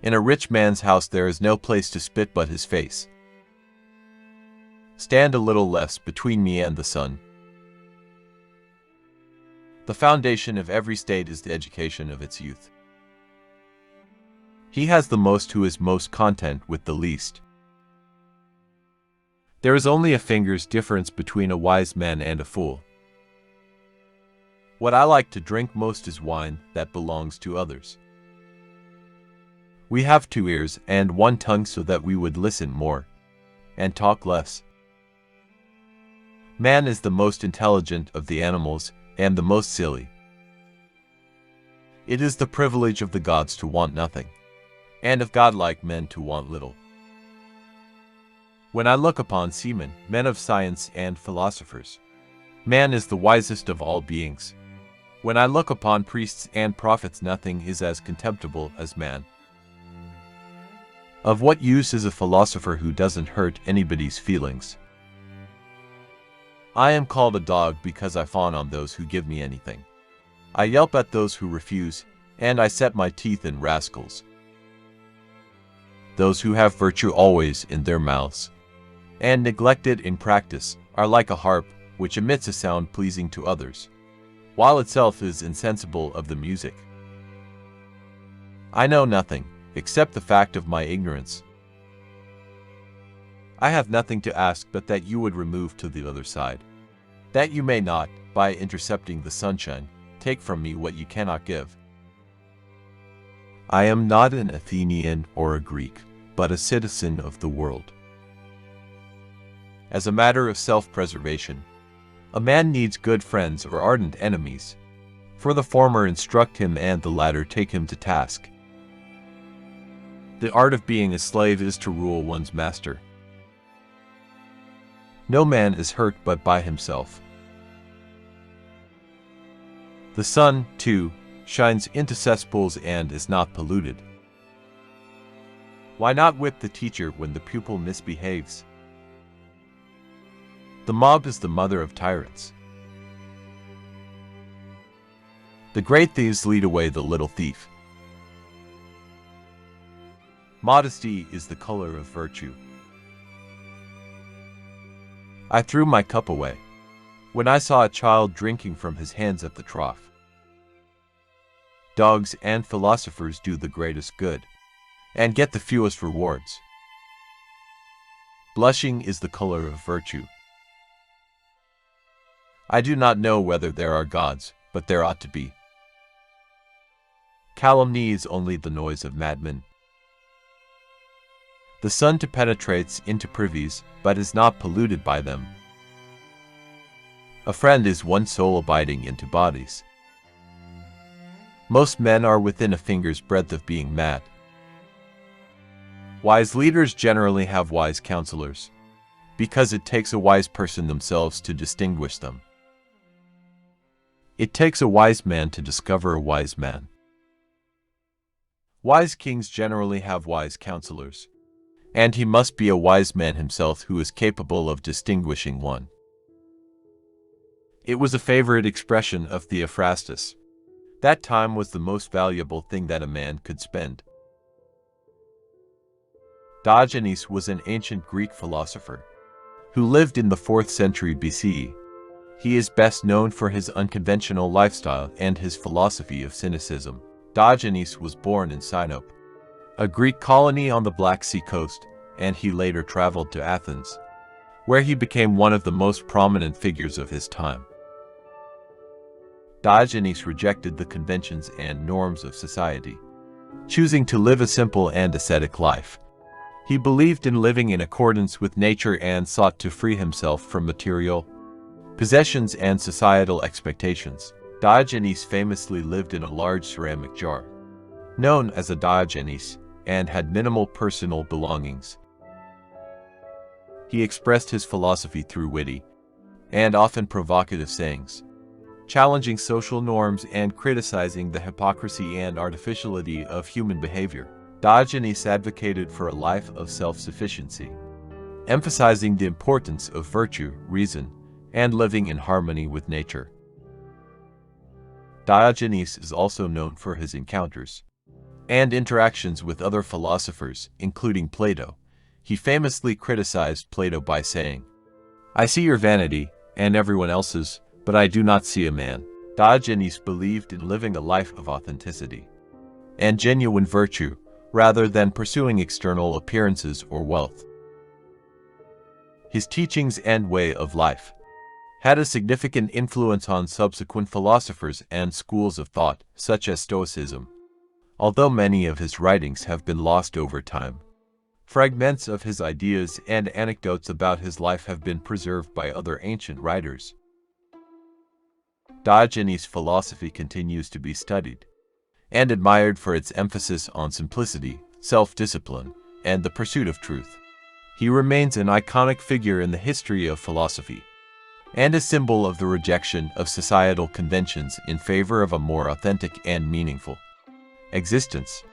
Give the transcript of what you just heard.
In a rich man's house there is no place to spit but his face. Stand a little less between me and the sun. The foundation of every state is the education of its youth. He has the most who is most content with the least. There is only a finger's difference between a wise man and a fool. What I like to drink most is wine that belongs to others. We have 2 ears and 1 tongue so that we would listen more and talk less. Man is the most intelligent of the animals and the most silly. It is the privilege of the gods to want nothing, and of godlike men to want little. When I look upon seamen, men of science and philosophers, man is the wisest of all beings. When I look upon priests and prophets, nothing is as contemptible as man. Of what use is a philosopher who doesn't hurt anybody's feelings? I am called a dog because I fawn on those who give me anything. I yelp at those who refuse, and I set my teeth in rascals. Those who have virtue always in their mouths, and neglect it in practice, are like a harp which emits a sound pleasing to others, while itself is insensible of the music. I know nothing, except the fact of my ignorance. I have nothing to ask but that you would remove to the other side, that you may not, by intercepting the sunshine, take from me what you cannot give. I am not an Athenian or a Greek, but a citizen of the world. As a matter of self-preservation, a man needs good friends or ardent enemies, for the former instruct him and the latter take him to task. The art of being a slave is to rule one's master. No man is hurt but by himself. The sun, too, shines into cesspools and is not polluted. Why not whip the teacher when the pupil misbehaves? The mob is the mother of tyrants. The great thieves lead away the little thief. Modesty is the color of virtue. I threw my cup away when I saw a child drinking from his hands at the trough. Dogs and philosophers do the greatest good, and get the fewest rewards. Blushing is the color of virtue. I do not know whether there are gods, but there ought to be. Calumny is only the noise of madmen. The sun penetrates into privies, but is not polluted by them. A friend is one soul abiding into bodies. Most men are within a finger's breadth of being mad. Wise leaders generally have wise counselors, because it takes a wise person themselves to distinguish them. It takes a wise man to discover a wise man. Wise kings generally have wise counselors, and he must be a wise man himself who is capable of distinguishing one. It was a favorite expression of Theophrastus. That time was the most valuable thing that a man could spend. Diogenes was an ancient Greek philosopher who lived in the 4th century BCE. He is best known for his unconventional lifestyle and his philosophy of Cynicism. Diogenes was born in Sinope, a Greek colony on the Black Sea coast, and he later traveled to Athens, where he became one of the most prominent figures of his time. Diogenes rejected the conventions and norms of society, choosing to live a simple and ascetic life. He believed in living in accordance with nature and sought to free himself from material possessions and societal expectations. Diogenes famously lived in a large ceramic jar, known as a Diogenes, and had minimal personal belongings. He expressed his philosophy through witty and often provocative sayings, challenging social norms and criticizing the hypocrisy and artificiality of human behavior. Diogenes advocated for a life of self-sufficiency, emphasizing the importance of virtue, reason, and living in harmony with nature. Diogenes is also known for his encounters and interactions with other philosophers, including Plato. He famously criticized Plato by saying, "I see your vanity, and everyone else's, but I do not see a man." Diogenes believed in living a life of authenticity and genuine virtue, rather than pursuing external appearances or wealth. His teachings and way of life had a significant influence on subsequent philosophers and schools of thought, such as Stoicism. Although many of his writings have been lost over time, fragments of his ideas and anecdotes about his life have been preserved by other ancient writers. Diogenes' philosophy continues to be studied and admired for its emphasis on simplicity, self-discipline, and the pursuit of truth. He remains an iconic figure in the history of philosophy and a symbol of the rejection of societal conventions in favor of a more authentic and meaningful existence.